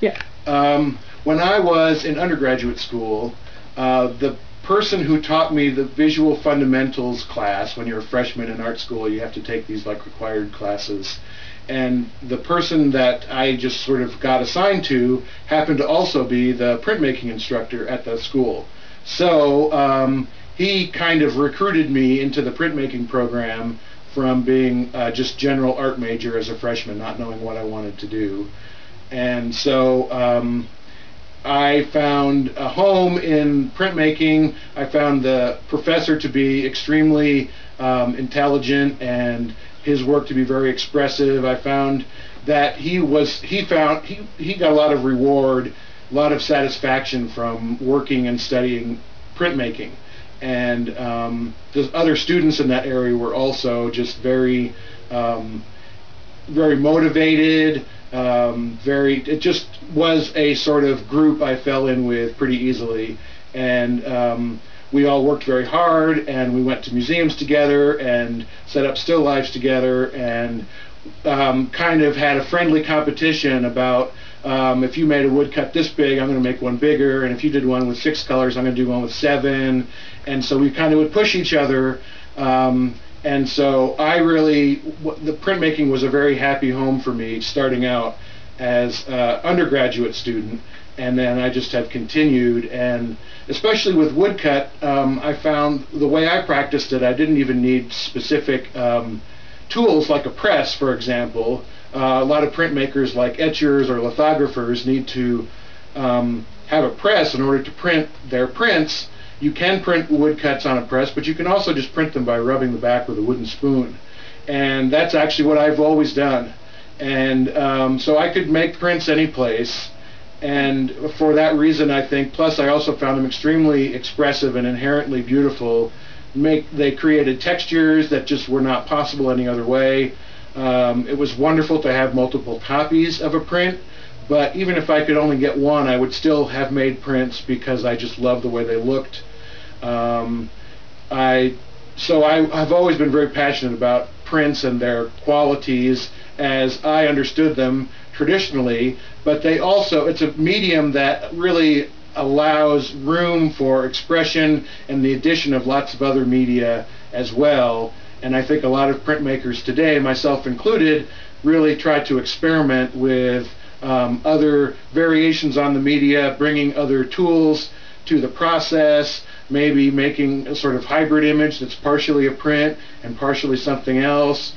Yeah. When I was in undergraduate school, the person who taught me the visual fundamentals class, when you're a freshman in art school, you have to take these like required classes. And the person that I just sort of got assigned to happened to also be the printmaking instructor at the school. So he kind of recruited me into the printmaking program from being just general art major as a freshman, not knowing what I wanted to do. And so I found a home in printmaking. I found the professor to be extremely intelligent and his work to be very expressive. I found that he got a lot of reward, a lot of satisfaction from working and studying printmaking. And the other students in that area were also just very motivated. It just was a sort of group I fell in with pretty easily, and we all worked very hard, and we went to museums together and set up still lifes together, and kind of had a friendly competition about if you made a woodcut this big, I'm going to make one bigger, and if you did one with 6 colors, I'm going to do one with 7, and so we kind of would push each other. And so the printmaking was a very happy home for me starting out as an undergraduate student, and then I just have continued. And especially with woodcut, I found the way I practiced it, I didn't even need specific tools like a press, for example. A lot of printmakers like etchers or lithographers need to have a press in order to print their prints. You can print woodcuts on a press, but you can also just print them by rubbing the back with a wooden spoon. And that's actually what I've always done. And so I could make prints any place. And for that reason, I think, plus I also found them extremely expressive and inherently beautiful. They created textures that just were not possible any other way. It was wonderful to have multiple copies of a print. But even if I could only get one, I would still have made prints because I just loved the way they looked. I've always been very passionate about prints and their qualities as I understood them traditionally, but it's a medium that really allows room for expression and the addition of lots of other media as well. And I think a lot of printmakers today, myself included, really try to experiment with other variations on the media, bringing other tools to the process, maybe making a sort of hybrid image that's partially a print and partially something else,